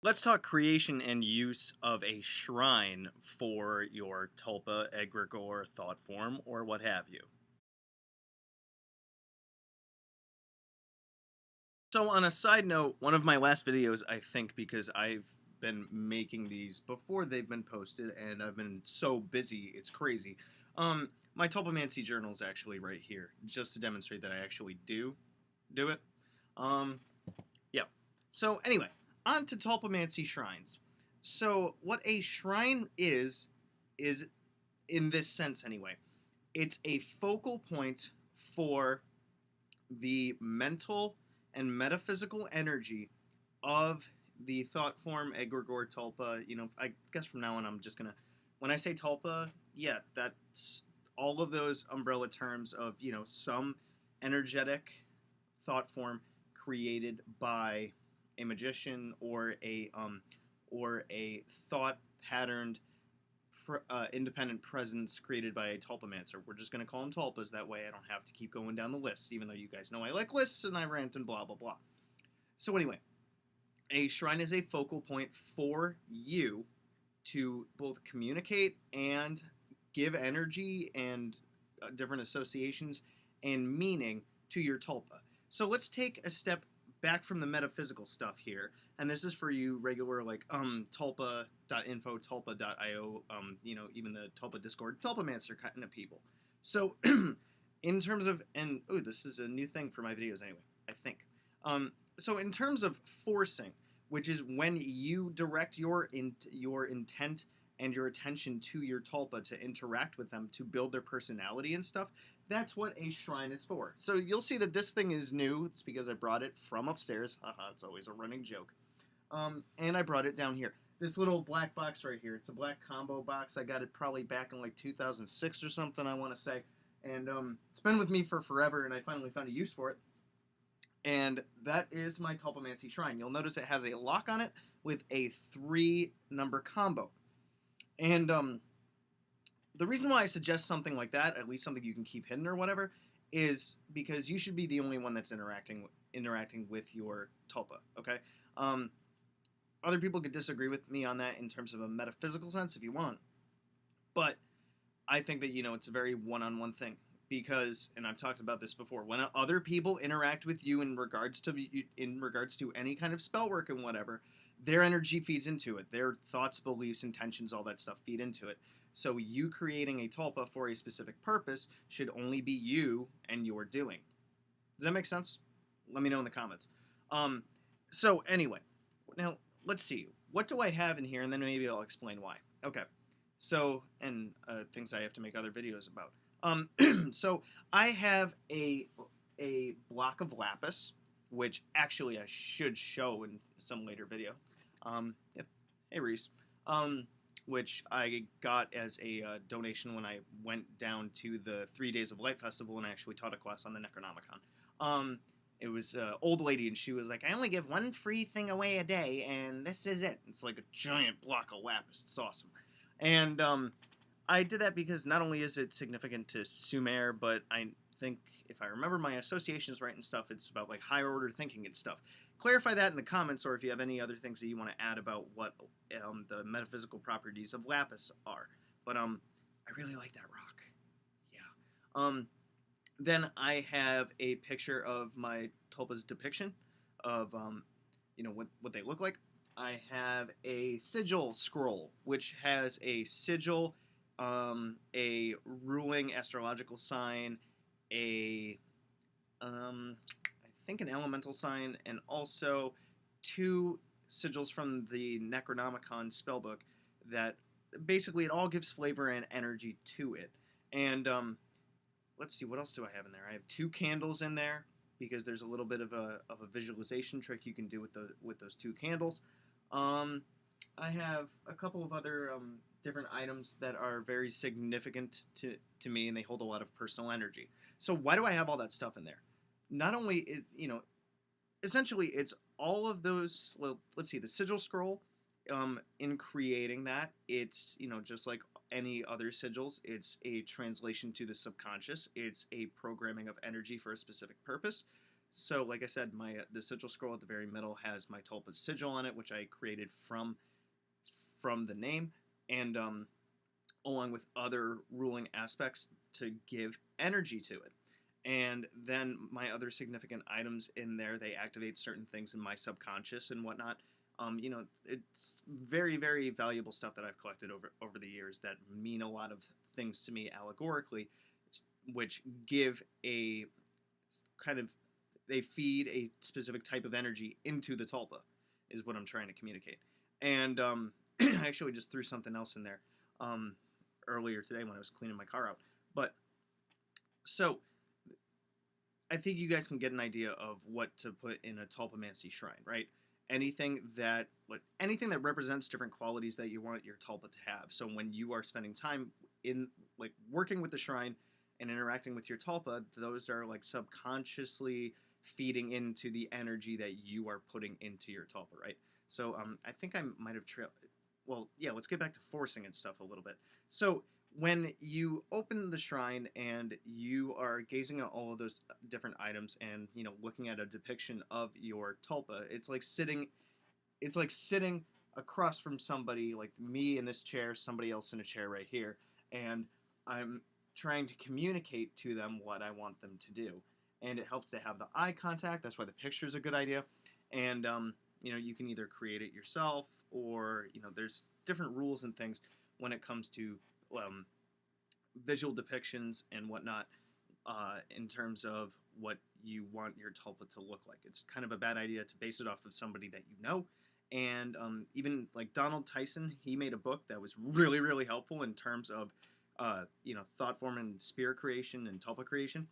Let's talk creation and use of a shrine for your tulpa, egregore, thought form, or what have you. So on a side note, one of my last videos, I think because I've been making these before they've been posted and I've been so busy, it's crazy. My Tulpamancy journal is actually right here, just to demonstrate that I actually do it. Um, yeah. So anyway, on to Tulpamancy shrines. So what a shrine is in this sense anyway, it's a focal point for the mental and metaphysical energy of the thought form egregore tulpa. I guess from now on I'm just gonna, when I say tulpa, yeah, that's all of those umbrella terms of some energetic thought form created by a magician or a thought patterned independent presence created by a tulpamancer. We're just going to call them tulpas. That way I don't have to keep going down the list, even though you guys know I like lists and I rant and blah, blah, blah. So anyway, a shrine is a focal point for you to both communicate and give energy and different associations and meaning to your tulpa. So let's take a step back from the metaphysical stuff here, and this is for you regular like tulpa.info, tulpa.io, even the tulpa discord, tulpamancer kind of people. So in terms of, and oh, this is a new thing for my videos anyway, I think. So in terms of forcing, which is when you direct your intent and your attention to your tulpa to interact with them to build their personality and stuff, that's what a shrine is for. So you'll see that this thing is new. It's because I brought it from upstairs. Haha, it's always a running joke. And I brought it down here. This little black box right here. It's a black combo box. I got it probably back in like 2006 or something, I want to say. And it's been with me for forever, and I finally found a use for it. And that is my Tulpamancy shrine. You'll notice it has a lock on it with a 3-number combo. And the reason why I suggest something like that, at least something you can keep hidden or whatever, is because you should be the only one that's interacting with your tulpa. Okay. Other people could disagree with me on that in terms of a metaphysical sense if you want, but I think that it's a very one-on-one thing because, and I've talked about this before, when other people interact with you in regards to any kind of spell work and whatever, their energy feeds into it. Their thoughts, beliefs, intentions, all that stuff feed into it. So you creating a tulpa for a specific purpose should only be you and your doing. Does that make sense? Let me know in the comments. So anyway, now let's see. What do I have in here? And then maybe I'll explain why. Okay. So, and things I have to make other videos about. So I have a block of lapis, which actually I should show in some later video. Yeah, hey Reese. Which I got as a donation when I went down to the 3 Days of Light Festival and I actually taught a class on the Necronomicon. It was an old lady, and she was like, I only give one free thing away a day, and this is it. It's like a giant block of lapis. It's awesome. And I did that because not only is it significant to Sumer, but I think, if I remember my associations right and stuff, it's about like higher order thinking and stuff. Clarify that in the comments, or if you have any other things that you want to add about what the metaphysical properties of lapis are. But I really like that rock. Yeah. Then I have a picture of my tulpa's depiction of what they look like. I have a sigil scroll, which has a sigil, a ruling astrological sign, I think an elemental sign, and also 2 sigils from the Necronomicon spellbook that basically it all gives flavor and energy to it. And let's see, what else do I have in there? I have 2 candles in there because there's a little bit of a visualization trick you can do with those 2 candles. I have a couple of other different items that are very significant to me, and they hold a lot of personal energy. So why do I have all that stuff in there? Not only, essentially it's all of those, well, let's see, the sigil scroll, in creating that, it's, just like any other sigils, it's a translation to the subconscious. It's a programming of energy for a specific purpose. So, like I said, the sigil scroll at the very middle has my tulpa's sigil on it, which I created from the name, and along with other ruling aspects to give energy to it. And then my other significant items in there, they activate certain things in my subconscious and whatnot. It's very, very valuable stuff that I've collected over the years that mean a lot of things to me allegorically, which give a kind of they feed a specific type of energy into the tulpa, is what I'm trying to communicate. And I actually just threw something else in there earlier today when I was cleaning my car out. But so I think you guys can get an idea of what to put in a Tulpamancy shrine, right? Anything that represents different qualities that you want your tulpa to have. So when you are spending time in like working with the shrine and interacting with your tulpa, those are like subconsciously feeding into the energy that you are putting into your tulpa, right? So I think I might have trailed. Well, yeah, let's get back to forcing and stuff a little bit. So when you open the shrine and you are gazing at all of those different items and looking at a depiction of your tulpa, it's like sitting across from somebody like me in this chair, somebody else in a chair right here, and I'm trying to communicate to them what I want them to do. And it helps to have the eye contact. That's why the picture is a good idea. And you can either create it yourself, or there's different rules and things when it comes to um, visual depictions and whatnot, in terms of what you want your tulpa to look like. It's kind of a bad idea to base it off of somebody that you know. And even like Donald Tyson, he made a book that was really, really helpful in terms of thought form and spirit creation and tulpa creation.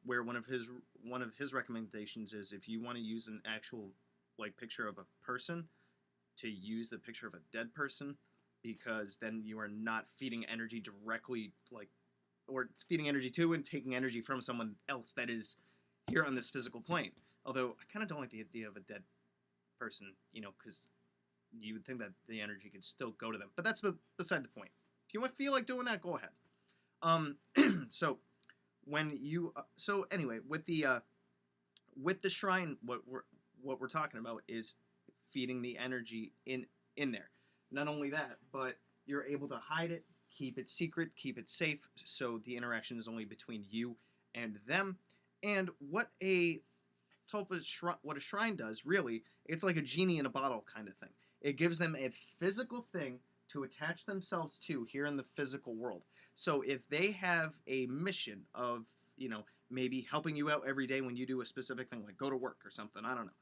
Where one of his recommendations is, if you want to use an actual like picture of a person, to use the picture of a dead person, because then you are not feeding energy directly, or it's feeding energy to and taking energy from someone else that is here on this physical plane. Although I kind of don't like the idea of a dead person, because you would think that the energy could still go to them. But that's beside the point. If you feel like doing that, go ahead. So anyway, with the shrine, what we're talking about is feeding the energy in there. Not only that, but you're able to hide it, keep it secret, keep it safe, so the interaction is only between you and them. And what a shrine does, really, it's like a genie in a bottle kind of thing. It gives them a physical thing to attach themselves to here in the physical world. So if they have a mission of, maybe helping you out every day when you do a specific thing, like go to work or something, I don't know.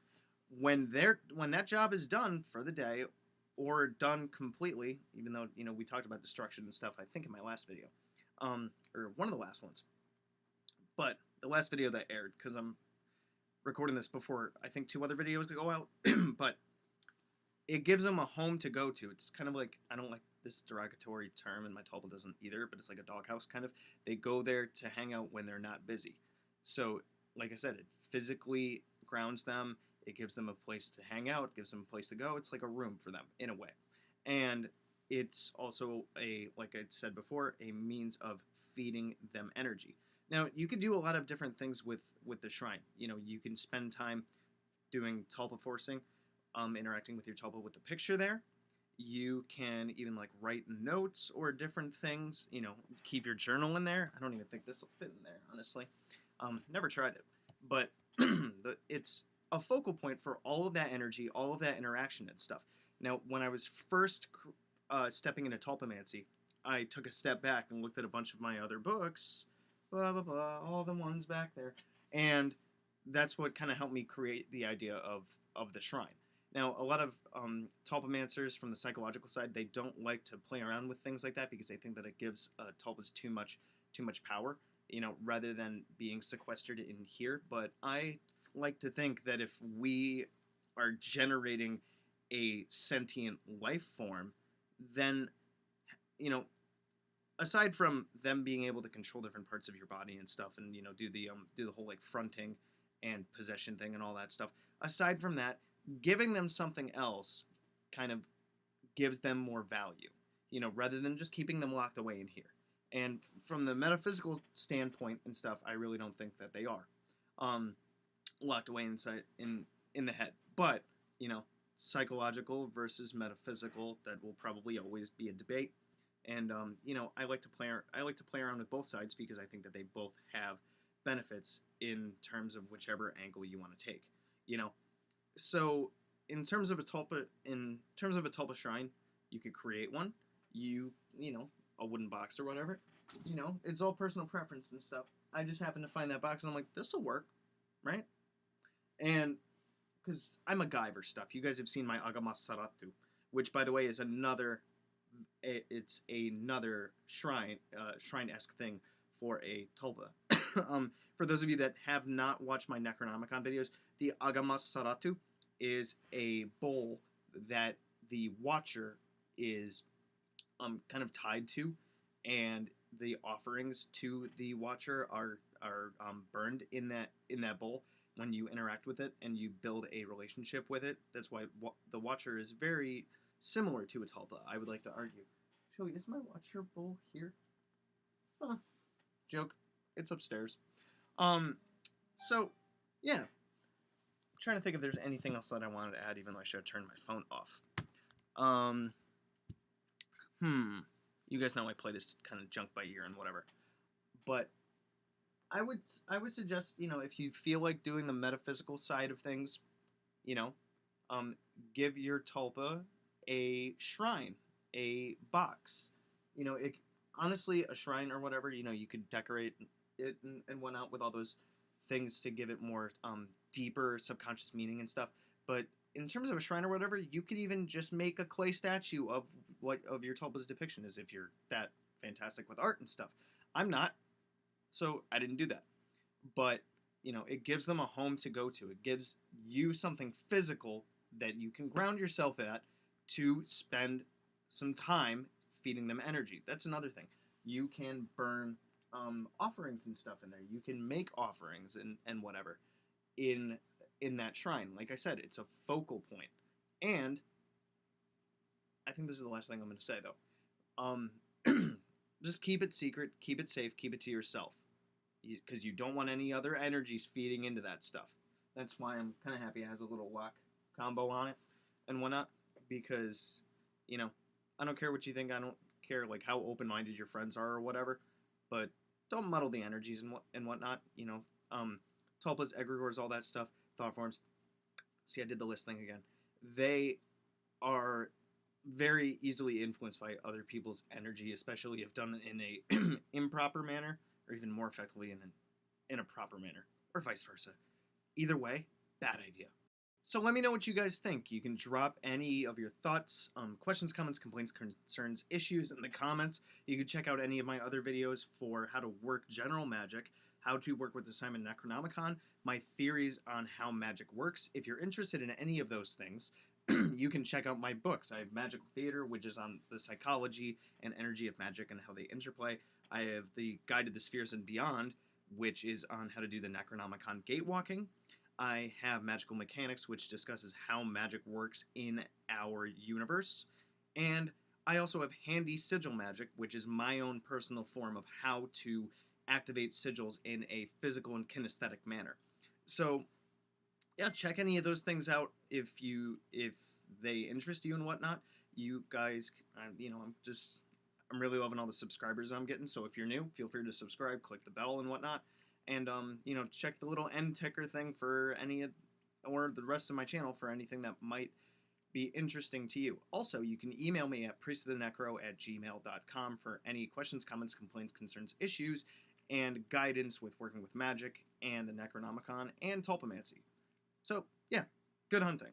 When that job is done for the day, or done completely, even though we talked about destruction and stuff, I think in my last video, or one of the last ones, but the last video that aired, because I'm recording this before I think 2 other videos go out, but it gives them a home to go to. It's kind of like, I don't like this derogatory term, and my tulpa doesn't either, but it's like a doghouse kind of. They go there to hang out when they're not busy. So, like I said, it physically grounds them. It gives them a place to hang out, gives them a place to go. It's like a room for them, in a way. And it's also, like I said before, a means of feeding them energy. Now, you can do a lot of different things with the shrine. You can spend time doing tulpa forcing, interacting with your tulpa with the picture there. You can even like write notes or different things. Keep your journal in there. I don't even think this will fit in there, honestly. Never tried it, but it's a focal point for all of that energy, all of that interaction and stuff. Now, when I was first stepping into Tulpamancy, I took a step back and looked at a bunch of my other books, blah, blah, blah, all the ones back there, and that's what kind of helped me create the idea of the shrine. Now, a lot of Tulpamancers from the psychological side, they don't like to play around with things like that because they think that it gives tulpas too much power, rather than being sequestered in here. But I like to think that if we are generating a sentient life form, then, aside from them being able to control different parts of your body and stuff, and do the whole like fronting and possession thing and all that stuff, aside from that, giving them something else kind of gives them more value, rather than just keeping them locked away in here. And from the metaphysical standpoint and stuff, I really don't think that they are. locked away inside in the head. But you know, psychological versus metaphysical, that will probably always be a debate. And you know, I like to play around with both sides because I think that they both have benefits in terms of whichever angle you want to take. You know, so in terms of a tulpa shrine, you could create one. You know, a wooden box or whatever. You know, it's all personal preference and stuff. I just happened to find that box and I'm like, this will work, right? And because I'm a MacGyver stuff. You guys have seen my Agamasaratu, which by the way is it's another shrine-esque thing for a tulpa. For those of you that have not watched my Necronomicon videos, the Agamasaratu is a bowl that the Watcher is kind of tied to, and the offerings to the Watcher are burned in that bowl when you interact with it and you build a relationship with it. That's why the Watcher is very similar to a tulpa, I would like to argue. Joey, is my Watcher bowl here? Huh. Joke. It's upstairs. So, yeah. I'm trying to think if there's anything else that I wanted to add, even though I should have turned my phone off. You guys know I play this kind of junk by ear and whatever. But I would suggest, you know, if you feel like doing the metaphysical side of things, you know, give your tulpa a shrine, a box. You know, honestly, a shrine or whatever, you know, you could decorate it and whatnot with all those things to give it more deeper subconscious meaning and stuff. But in terms of a shrine or whatever, you could even just make a clay statue of what of your tulpa's depiction is if you're that fantastic with art and stuff. I'm not, so I didn't do that. But you know, it gives them a home to go to. It gives you something physical that you can ground yourself at to spend some time feeding them energy. That's another thing. You can burn offerings and stuff in there. You can make offerings and whatever in that shrine. Like I said, it's a focal point. And I think this is the last thing I'm going to say though. Just keep it secret, keep it safe, keep it to yourself, because you don't want any other energies feeding into that stuff. That's why I'm kind of happy it has a little lock combo on it and whatnot, because you know, I don't care what you think. I don't care like how open-minded your friends are or whatever, but don't muddle the energies and whatnot. You know, tulpas, egregores, all that stuff, thought forms. See, I did the list thing again. They are very easily influenced by other people's energy, especially if done in a improper manner, or even more effectively in a proper manner, or vice versa. Either way, bad idea. So let me know what you guys think. You can drop any of your thoughts, questions, comments, complaints, concerns, issues in the comments. You can check out any of my other videos for how to work general magic, how to work with the Simon Necronomicon, my theories on how magic works. If you're interested in any of those things, you can check out my books. I have Magical Theater, which is on the psychology and energy of magic and how they interplay. I have the Guide to the Spheres and Beyond, which is on how to do the Necronomicon gatewalking. I have Magical Mechanics, which discusses how magic works in our universe. And I also have Handy Sigil Magic, which is my own personal form of how to activate sigils in a physical and kinesthetic manner. So yeah, check any of those things out if they interest you and whatnot. You guys, you know, I'm really loving all the subscribers I'm getting. So if you're new, feel free to subscribe, click the bell and whatnot, and you know, check the little end ticker thing for or the rest of my channel for anything that might be interesting to you. Also, you can email me at priestofthenecro@gmail.com for any questions, comments, complaints, concerns, issues, and guidance with working with magic and the Necronomicon and Tulpamancy. So, yeah, good hunting.